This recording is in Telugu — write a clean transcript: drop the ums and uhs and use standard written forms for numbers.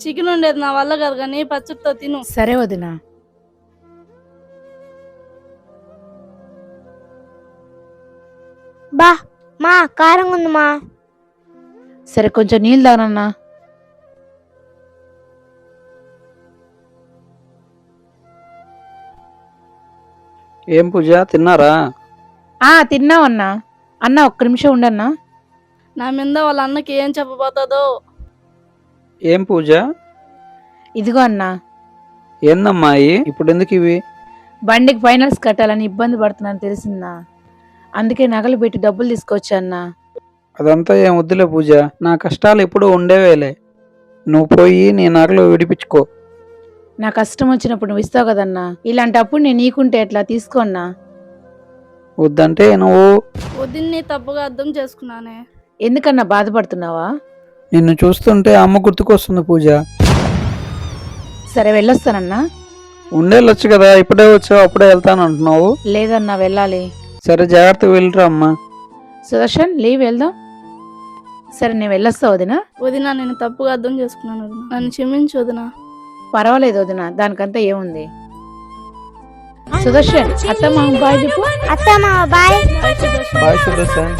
చికెన్ ఉండేది నా వల్ల కాదు కానీ పచ్చడితో తిను. సరే వదినా. బా మా కారంగా ఉంది మా. సరే కొంచెం నీళ్ళు తాగనన్నా. ఏం పూజ తిన్నారా? తిన్నావన్నా. అన్న ఒక్క నిమిషం ఉండన్నా. నా మీద వాళ్ళ అన్నకి ఏం చెప్పబోతుందో. ఏం పూజ? ఇదిగో అన్నా. ఏందమ్మా ఇప్పుడు ఎందుకు ఇవి? బండికి ఫైనాన్స్ కట్టాలని ఇబ్బంది పడుతున్నాను తెలిసిందా, అందుకే నగలు పెట్టి డబ్బులు తీసుకొచ్చా అన్నా. అదంతా ఏం వద్దులే పూజ, నా కష్టాలు ఎప్పుడూ ఉండేవేలే. నువ్వు పోయి నీ నగలు విడిపించుకో. నా కష్టం వచ్చినప్పుడు నువ్వు ఇస్తావు కదన్నా, ఇలాంటప్పుడు నేను నీకుంటే ఎట్లా? తీసుకోన్నా. వద్దంటే నువ్వు. వదిన్ని తప్పుగా అర్థం చేసుకున్నానే. ఎందుకన్నా బాధపడుతున్నావా? నిన్ను చూస్తుంటే అమ్మ గుర్తుకొస్తుంది పూజ. సరే వెళ్ళొస్తానన్నా. ఉండేళ్ళొచ్చు కదా, ఇప్పుడే వచ్చావు అప్పుడే వెళ్తాను అంటున్నావు. లేదన్నా వెళ్ళాలి. సరే జాగ్రత్తగా వెళ్ళిరా అమ్మా. సుదర్శన్ లీవ్ వెళ్దాం. సరే నేను వెళ్ళొస్తా వదినా. వదినా నేను తప్పుగా అర్థం చేసుకున్నాను వదినా, నన్ను క్షమించు వదినా. పర్వాలేదు వదినా, దానికంతా ఏముంది. సుదర్శన్ అత్తమ్మ బాయ్ చెప్పు. అత్తమ్మ bye. Bye Sudarshan. Bye Sudarshan.